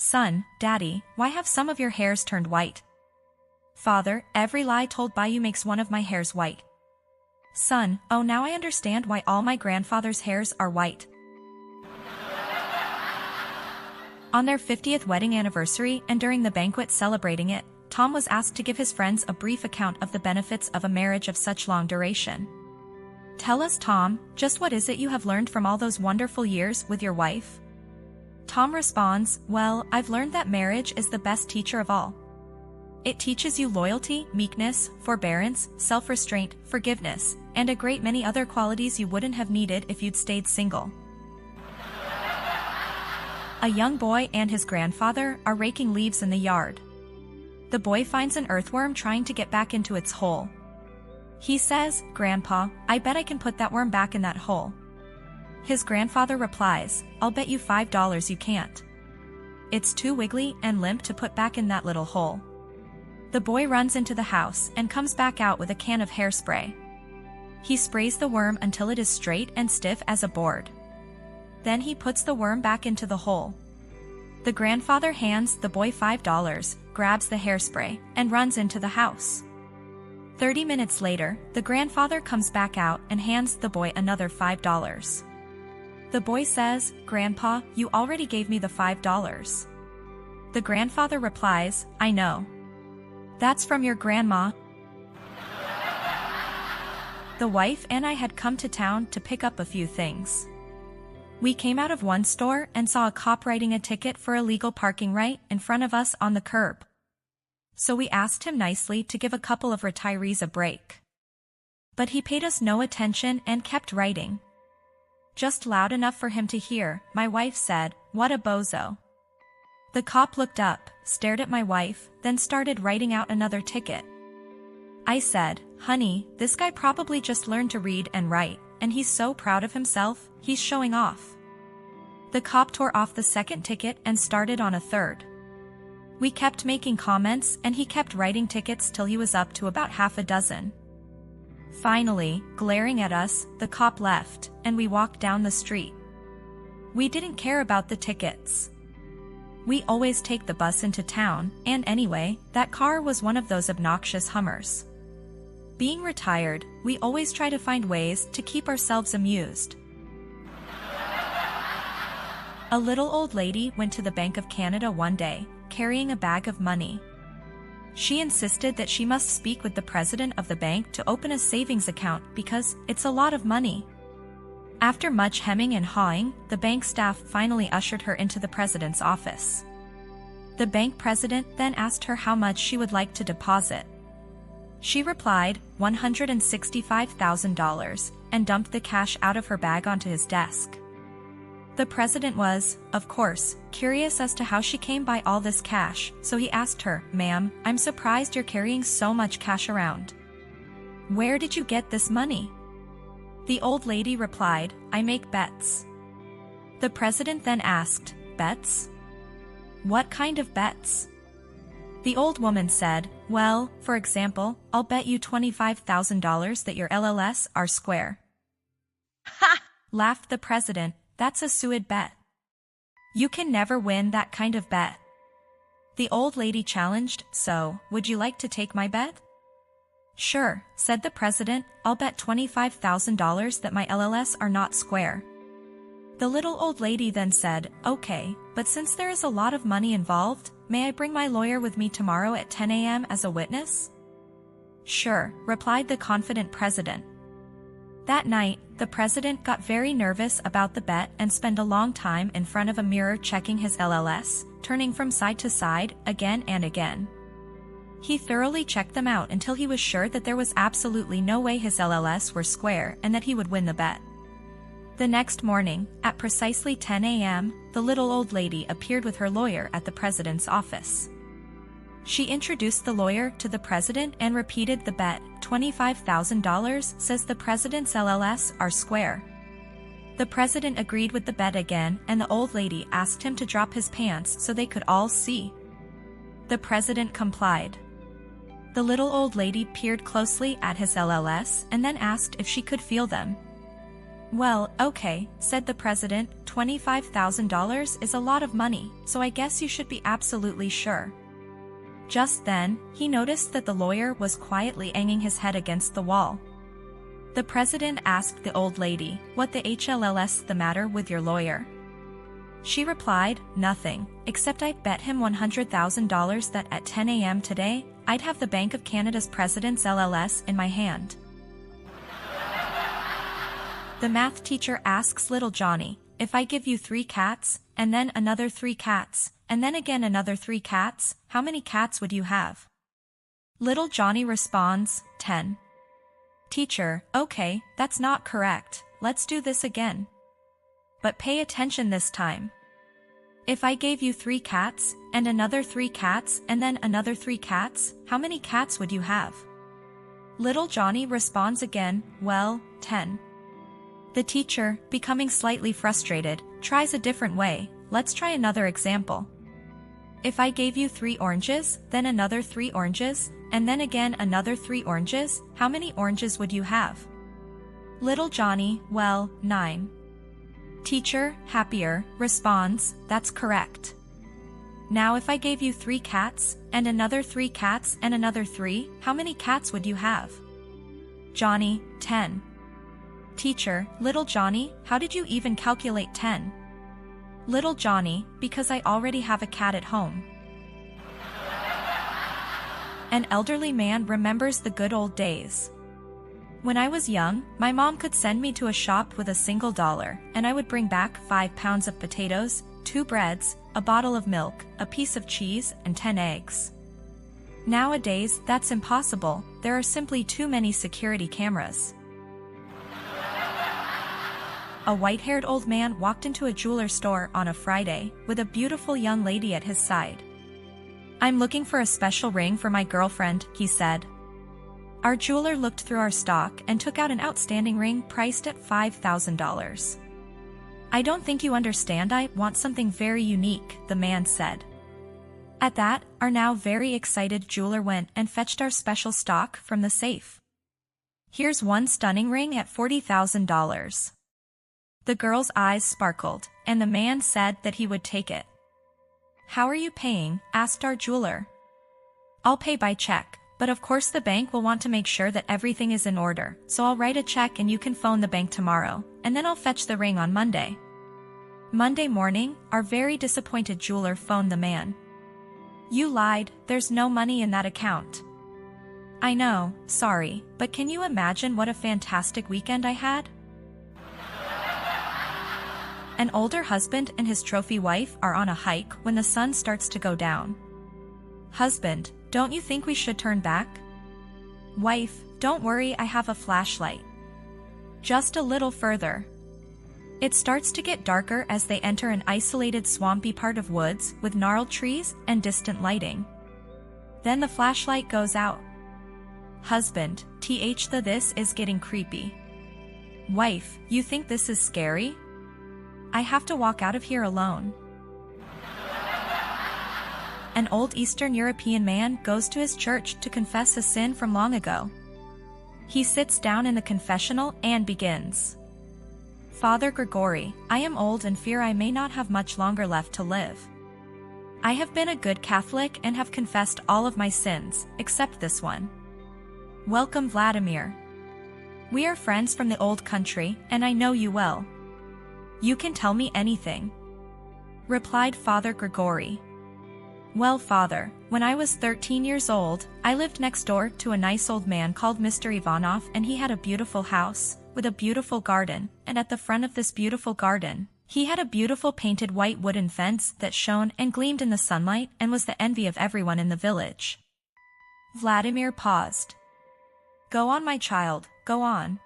Son, Daddy, why have some of your hairs turned white? Father, every lie told by you makes one of my hairs white. Son, oh, now I understand why all my grandfather's hairs are white. On their 50th wedding anniversary and during the banquet celebrating it, Tom was asked to give his friends a brief account of the benefits of a marriage of such long duration. Tell us, Tom, just what is it you have learned from all those wonderful years with your wife? Tom responds, well, I've learned that marriage is the best teacher of all. It teaches you loyalty, meekness, forbearance, self-restraint, forgiveness, and a great many other qualities you wouldn't have needed if you'd stayed single. A young boy and his grandfather are raking leaves in the yard. The boy finds an earthworm trying to get back into its hole. He says, Grandpa, I bet I can put that worm back in that hole. His grandfather replies, I'll bet you $5 you can't. It's too wiggly and limp to put back in that little hole. The boy runs into the house and comes back out with a can of hairspray. He sprays the worm until it is straight and stiff as a board. Then he puts the worm back into the hole. The grandfather hands the boy $5, grabs the hairspray, and runs into the house. 30 minutes later, the grandfather comes back out and hands the boy another $5. The boy says, Grandpa, you already gave me the $5. The grandfather replies, I know. That's from your grandma. The wife and I had come to town to pick up a few things. We came out of one store and saw a cop writing a ticket for illegal parking right in front of us on the curb. So we asked him nicely to give a couple of retirees a break. But he paid us no attention and kept writing. Just loud enough for him to hear, my wife said, What a bozo. The cop looked up, stared at my wife, then started writing out another ticket. I said, Honey, this guy probably just learned to read and write, and he's so proud of himself, he's showing off. The cop tore off the second ticket and started on a third. We kept making comments and he kept writing tickets till he was up to about half a dozen. Finally, glaring at us, the cop left, and we walked down the street. We didn't care about the tickets. We always take the bus into town, and anyway, that car was one of those obnoxious Hummers. Being retired, we always try to find ways to keep ourselves amused. A little old lady went to the Bank of Canada one day, carrying a bag of money. She insisted that she must speak with the president of the bank to open a savings account because it's a lot of money. After much hemming and hawing, the bank staff finally ushered her into the president's office. The bank president then asked her how much she would like to deposit. She replied, $165,000, and dumped the cash out of her bag onto his desk. The president was, of course, curious as to how she came by all this cash, so he asked her, Ma'am, I'm surprised you're carrying so much cash around. Where did you get this money? The old lady replied, I make bets. The president then asked, Bets? What kind of bets? The old woman said, Well, for example, I'll bet you $25,000 that your LLS are square. Ha! Laughed the president, that's a suid bet. You can never win that kind of bet. The old lady challenged, So, would you like to take my bet? Sure, said the president, I'll bet $25,000 that my LLS are not square. The little old lady then said, Okay, but since there is a lot of money involved, may I bring my lawyer with me tomorrow at 10 a.m. as a witness? Sure, replied the confident president. That night, the president got very nervous about the bet and spent a long time in front of a mirror checking his LLS, turning from side to side, again and again. He thoroughly checked them out until he was sure that there was absolutely no way his LLS were square and that he would win the bet. The next morning, at precisely 10 a.m., the little old lady appeared with her lawyer at the president's office. She introduced the lawyer to the president and repeated the bet, $25,000 says the president's LLS are square. The president agreed with the bet again and the old lady asked him to drop his pants so they could all see. The president complied. The little old lady peered closely at his LLS and then asked if she could feel them. Well, okay, said the president, $25,000 is a lot of money, so I guess you should be absolutely sure. Just then, he noticed that the lawyer was quietly banging his head against the wall. The president asked the old lady, "What the hell's the matter with your lawyer?" She replied, "Nothing, except I bet him $100,000 that at 10 a.m. today, I'd have the Bank of Canada's president's LLS in my hand." The math teacher asks little Johnny, "If I give you 3 cats, and then another 3 cats, and then again another 3 cats, how many cats would you have?" Little Johnny responds, 10. Teacher, okay, that's not correct, let's do this again. But pay attention this time. If I gave you 3 cats, and another 3 cats, and then another 3 cats, how many cats would you have? Little Johnny responds again, well, 10. The teacher, becoming slightly frustrated, tries a different way. Let's try another example. If I gave you 3 oranges, then another 3 oranges, and then again another 3 oranges, how many oranges would you have? Little Johnny, well, 9. Teacher, happier, responds, that's correct. Now if I gave you 3 cats, and another 3 cats and another 3, how many cats would you have? Johnny, 10. Teacher, little Johnny, how did you even calculate 10? Little Johnny, because I already have a cat at home. An elderly man remembers the good old days. When I was young, my mom could send me to a shop with a single dollar, and I would bring back 5 pounds of potatoes, 2 breads, a bottle of milk, a piece of cheese, and 10 eggs. Nowadays, that's impossible, there are simply too many security cameras. A white-haired old man walked into a jeweler store on a Friday, with a beautiful young lady at his side. "I'm looking for a special ring for my girlfriend," he said. Our jeweler looked through our stock and took out an outstanding ring priced at $5,000. "I don't think you understand, I want something very unique," the man said. At that, our now very excited jeweler went and fetched our special stock from the safe. "Here's one stunning ring at $40,000. The girl's eyes sparkled, and the man said that he would take it. "How are you paying?" asked our jeweler. "I'll pay by check, but of course the bank will want to make sure that everything is in order, so I'll write a check and you can phone the bank tomorrow, and then I'll fetch the ring on Monday." Monday morning, our very disappointed jeweler phoned the man. "You lied, there's no money in that account." "I know, sorry, but can you imagine what a fantastic weekend I had?" An older husband and his trophy wife are on a hike when the sun starts to go down. "Husband, don't you think we should turn back?" "Wife, don't worry, I have a flashlight." Just a little further. It starts to get darker as they enter an isolated swampy part of woods with gnarled trees and distant lighting. Then the flashlight goes out. "Husband, this is getting creepy." "Wife, you think this is scary?" "I have to walk out of here alone." An old Eastern European man goes to his church to confess a sin from long ago. He sits down in the confessional and begins. "Father Gregory, I am old and fear I may not have much longer left to live. I have been a good Catholic and have confessed all of my sins, except this one. Welcome, Vladimir. We are friends from the old country, and I know you well. You can tell me anything," replied Father Gregory. "Well, Father, when I was 13 years old, I lived next door to a nice old man called Mr. Ivanov, and he had a beautiful house, with a beautiful garden, and at the front of this beautiful garden, he had a beautiful painted white wooden fence that shone and gleamed in the sunlight and was the envy of everyone in the village." Vladimir paused. "Go on, my child, go on.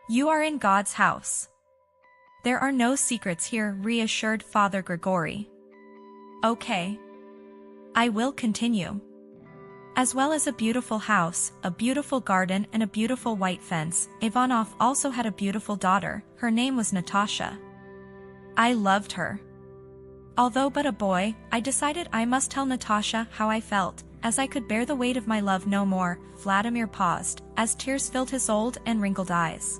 You are in God's house. There are no secrets here," reassured Father Gregory. "Okay. I will continue. As well as a beautiful house, a beautiful garden and a beautiful white fence, Ivanov also had a beautiful daughter. Her name was Natasha. I loved her. Although but a boy, I decided I must tell Natasha how I felt, as I could bear the weight of my love no more." Vladimir paused, as tears filled his old and wrinkled eyes.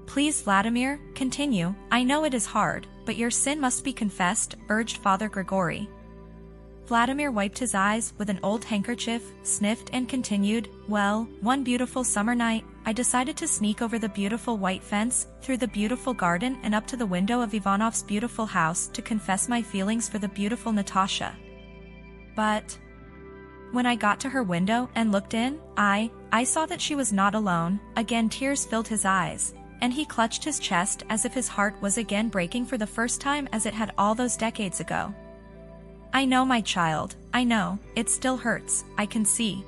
Please, Vladimir, continue. I know it is hard, but your sin must be confessed, urged Father Grigory. Vladimir wiped his eyes with an old handkerchief, sniffed and continued, well, one beautiful summer night, I decided to sneak over the beautiful white fence, through the beautiful garden and up to the window of Ivanov's beautiful house to confess my feelings for the beautiful Natasha. But when I got to her window and looked in, I saw that she was not alone. Again tears filled his eyes, and he clutched his chest as if his heart was again breaking for the first time as it had all those decades ago. I know, my child, I know, it still hurts, I can see.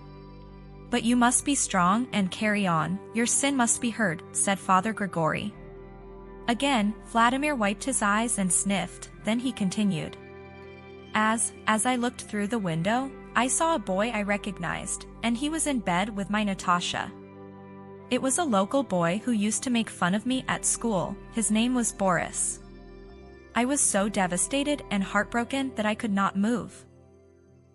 But you must be strong and carry on, your sin must be heard, said Father Grigory. Again, Vladimir wiped his eyes and sniffed, then he continued. As I looked through the window, I saw a boy I recognized, and he was in bed with my Natasha. It was a local boy who used to make fun of me at school, his name was Boris. I was so devastated and heartbroken that I could not move.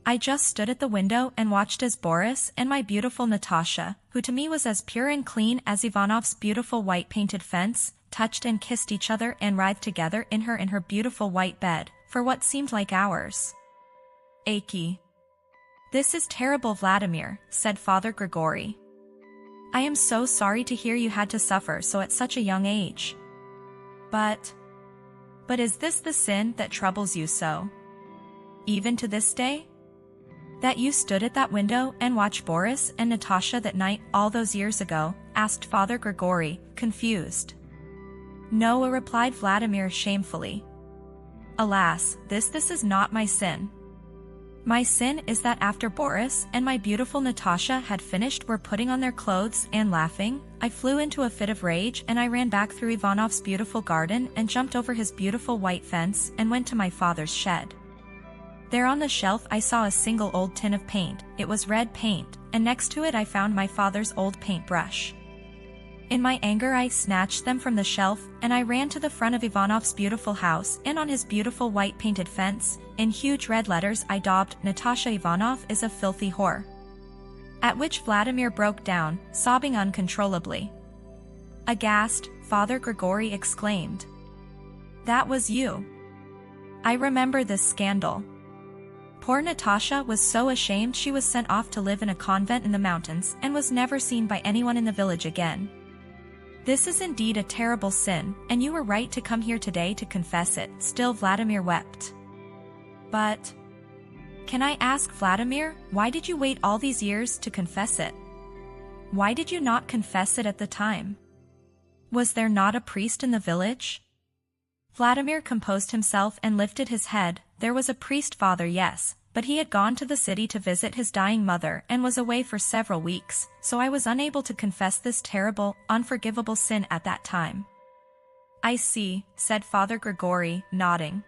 I just stood at the window and watched as Boris and my beautiful Natasha, who to me was as pure and clean as Ivanov's beautiful white painted fence, touched and kissed each other and writhed together in her beautiful white bed, for what seemed like hours. Achy. This is terrible, Vladimir, said Father Grigory. I am so sorry to hear you had to suffer so at such a young age. But is this the sin that troubles you so? Even to this day? That you stood at that window and watched Boris and Natasha that night all those years ago? Asked Father Grigory, confused. No, replied Vladimir shamefully. Alas, this is not my sin. My sin is that after Boris and my beautiful Natasha had finished were putting on their clothes and laughing, I flew into a fit of rage and I ran back through Ivanov's beautiful garden and jumped over his beautiful white fence and went to my father's shed. There on the shelf I saw a single old tin of paint, it was red paint, and next to it I found my father's old paintbrush. In my anger I snatched them from the shelf, and I ran to the front of Ivanov's beautiful house, and on his beautiful white painted fence, in huge red letters I daubed, Natasha Ivanov is a filthy whore. At which Vladimir broke down, sobbing uncontrollably. Aghast, Father Grigory exclaimed. That was you. I remember this scandal. Poor Natasha was so ashamed she was sent off to live in a convent in the mountains and was never seen by anyone in the village again. This is indeed a terrible sin, and you were right to come here today to confess it. Still Vladimir wept. But can I ask, Vladimir, why did you wait all these years to confess it? Why did you not confess it at the time? Was there not a priest in the village? Vladimir composed himself and lifted his head. There was a priest, father, yes, but he had gone to the city to visit his dying mother and was away for several weeks, so I was unable to confess this terrible, unforgivable sin at that time. I see, said Father Grigory, nodding.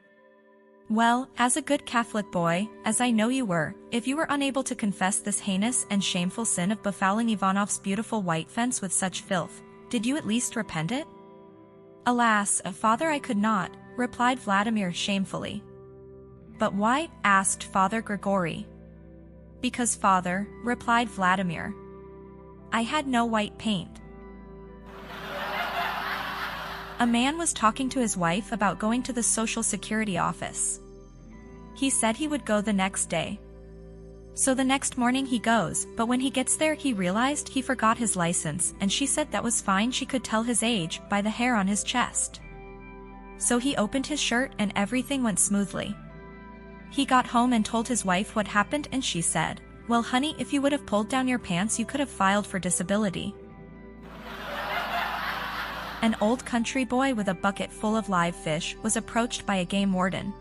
Well, as a good Catholic boy, as I know you were, if you were unable to confess this heinous and shameful sin of befouling Ivanov's beautiful white fence with such filth, did you at least repent it? Alas, father, I could not, replied Vladimir shamefully. But why? Asked Father Grigory. Because, father, replied Vladimir, I had no white paint. A man was talking to his wife about going to the Social Security office. He said he would go the next day. So the next morning he goes, but when he gets there he realized he forgot his license, and she said that was fine, she could tell his age by the hair on his chest. So he opened his shirt and everything went smoothly. He got home and told his wife what happened, and she said, well, honey, if you would have pulled down your pants you could have filed for disability. An old country boy with a bucket full of live fish was approached by a game warden.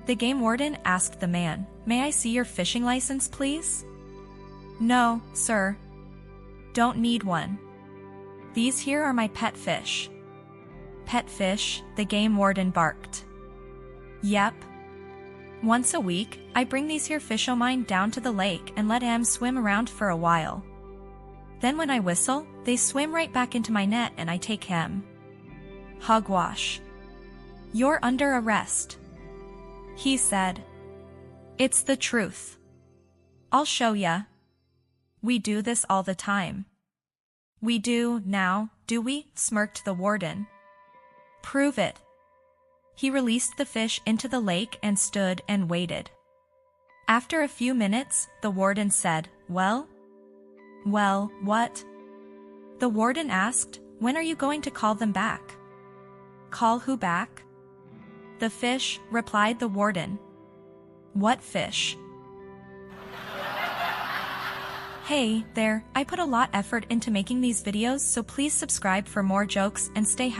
The game warden asked the man, may I see your fishing license, please? No, sir. Don't need one. These here are my pet fish. Pet fish, the game warden barked. Yep. Once a week, I bring these here fish o' mine down to the lake and let 'em swim around for a while. Then when I whistle, they swim right back into my net and I take 'em. Hogwash. You're under arrest. He said. It's the truth. I'll show ya. We do this all the time. We do, now, do we? Smirked the warden. Prove it. He released the fish into the lake and stood and waited. After a few minutes, the warden said, Well? Well, what? The warden asked, When are you going to call them back? Call who back? The fish, replied the warden. What fish? Hey, there, I put a lot effort into making these videos, so please subscribe for more jokes and stay happy.